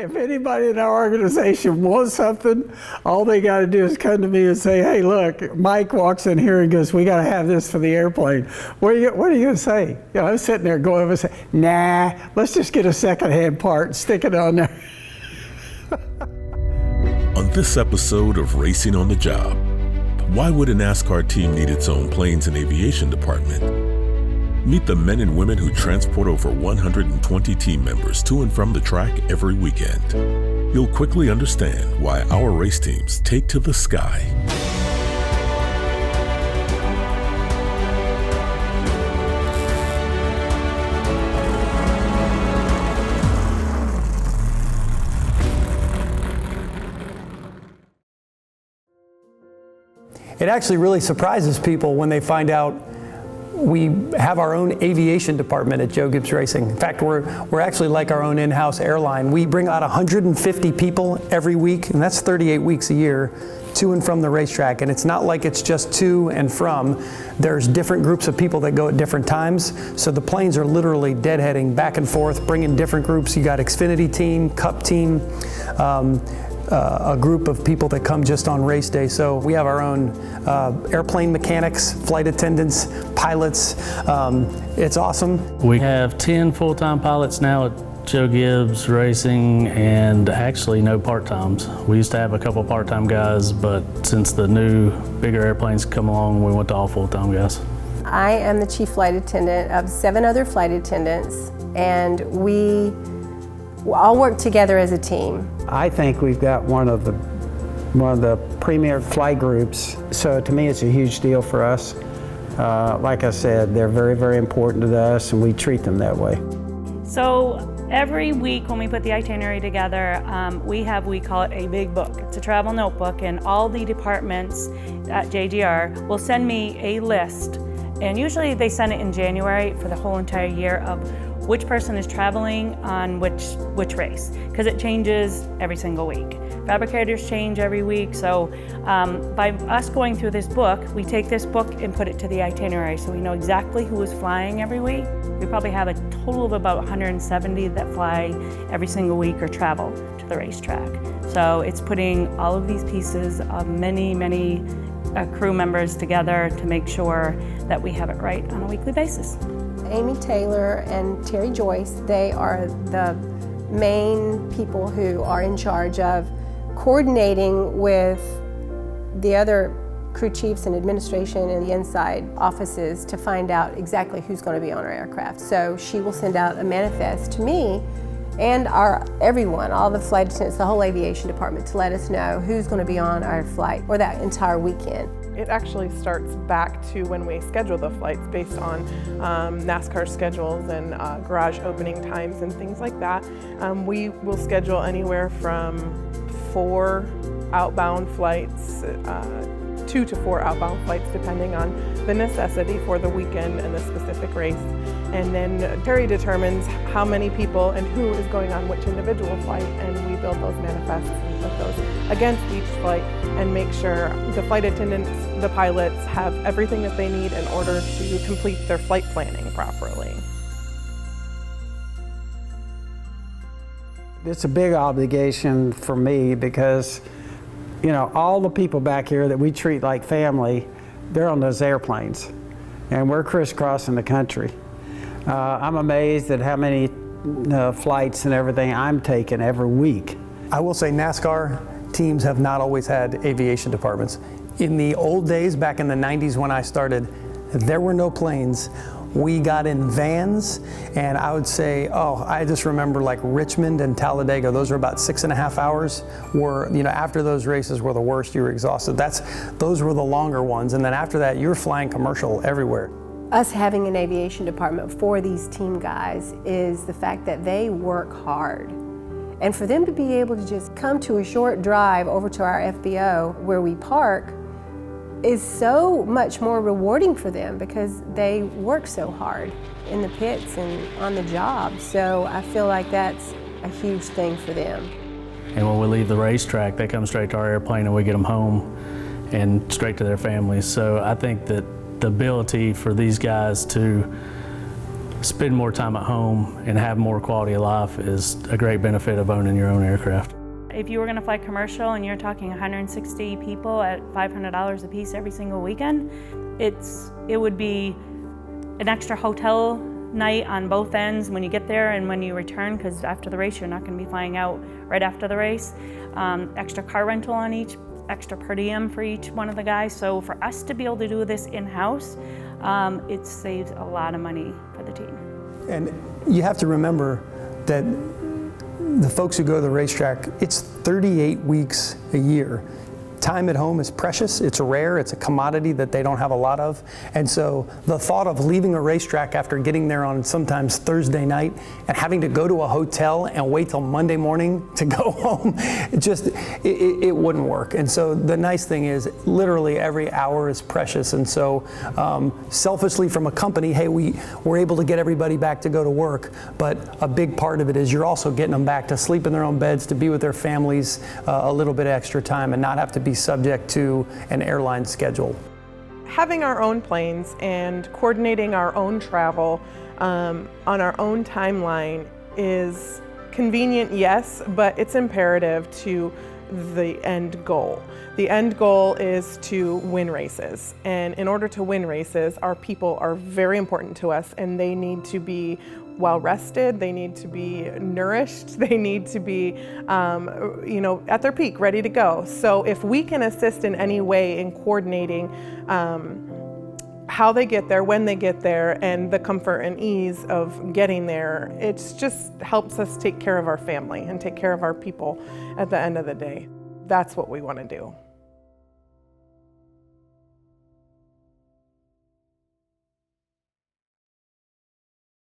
If anybody in our organization wants something, all they got to do is come to me and say, hey, look, Mike walks in here and goes, we got to have this for the airplane. What are you going to say? You know, I'm sitting there going over and saying, nah, let's just get a secondhand part and stick it on there. On this episode of Racing on the Job, why would a NASCAR team need its own planes and aviation department? Meet the men and women who transport over 120 team members to and from the track every weekend. You'll quickly understand why our race teams take to the sky. It actually really surprises people when they find out we have our own aviation department at Joe Gibbs Racing. In fact, we're actually like our own in-house airline. We bring out 150 people every week, and that's 38 weeks a year, to and from the racetrack. And it's not like it's just to and from. There's different groups of people that go at different times. So the planes are literally deadheading back and forth, bringing different groups. You got Xfinity team, Cup team, a group of people that come just on race day. So we have our own airplane mechanics, flight attendants, pilots. It's awesome. We have 10 full-time pilots now at Joe Gibbs Racing, and actually no part-times. We used to have a couple part-time guys, but since the new bigger airplanes come along, we went to all full-time guys. I am the chief flight attendant of 7 other flight attendants, and we all work together as a team. I think we've got one of the premier flight groups, so to me it's a huge deal for us. Like I said, they're very, very important to us, and we treat them that way. So every week when we put the itinerary together, we call it a big book. It's a travel notebook, and all the departments at JGR will send me a list, and usually they send it in January for the whole entire year of which person is traveling on which race, because it changes every single week. Fabricators change every week, so by us going through this book, we take this book and put it to the itinerary so we know exactly who is flying every week. We probably have a total of about 170 that fly every single week or travel to the racetrack. So it's putting all of these pieces of many crew members together to make sure that we have it right on a weekly basis. Amy Taylor and Terry Joyce, they are the main people who are in charge of coordinating with the other crew chiefs and administration and the inside offices to find out exactly who's going to be on our aircraft. So she will send out a manifest to me and everyone, all the flight attendants, the whole aviation department, to let us know who's going to be on our flight or that entire weekend. It actually starts back to when we schedule the flights based on NASCAR schedules and garage opening times and things like that. We will schedule anywhere from 4 outbound flights, 2 to 4 outbound flights depending on the necessity for the weekend and the specific race. And then Terry determines how many people and who is going on which individual flight, and we build those manifests and put those against each flight and make sure the flight attendants, the pilots, have everything that they need in order to complete their flight planning properly. It's a big obligation for me because, you know, all the people back here that we treat like family, they're on those airplanes, and we're crisscrossing the country. I'm amazed at how many flights and everything I'm taking every week. I will say NASCAR teams have not always had aviation departments. In the old days, back in the 90s when I started, there were no planes. We got in vans, and I would say, I just remember like Richmond and Talladega, those were about 6.5 hours, after those races were the worst, you were exhausted. Those were the longer ones, and then after that, you were flying commercial everywhere. Us having an aviation department for these team guys is the fact that they work hard. And for them to be able to just come to a short drive over to our FBO where we park is so much more rewarding for them because they work so hard in the pits and on the job. So I feel like that's a huge thing for them. And when we leave the racetrack, they come straight to our airplane and we get them home and straight to their families. So I think that the ability for these guys to spend more time at home and have more quality of life is a great benefit of owning your own aircraft. If you were going to fly commercial and you're talking 160 people at $500 a piece every single weekend, it would be an extra hotel night on both ends when you get there and when you return, because after the race you're not going to be flying out right after the race. Extra car rental on each, extra per diem for each one of the guys. So for us to be able to do this in-house, it saves a lot of money for the team. And you have to remember that the folks who go to the racetrack, it's 38 weeks a year. Time at home is precious, it's rare, it's a commodity that they don't have a lot of. And so the thought of leaving a racetrack after getting there on sometimes Thursday night and having to go to a hotel and wait till Monday morning to go home, it wouldn't work. And so the nice thing is literally every hour is precious. And so selfishly from a company, hey, we're able to get everybody back to go to work, but a big part of it is you're also getting them back to sleep in their own beds, to be with their families a little bit extra time and not have to be subject to an airline schedule. Having our own planes and coordinating our own travel on our own timeline is convenient, yes, but it's imperative to the end goal. The end goal is to win races, and in order to win races, our people are very important to us, and they need to be well rested, they need to be nourished, they need to be at their peak, ready to go. So if we can assist in any way in coordinating how they get there, when they get there, and the comfort and ease of getting there, it just helps us take care of our family and take care of our people at the end of the day. That's what we want to do.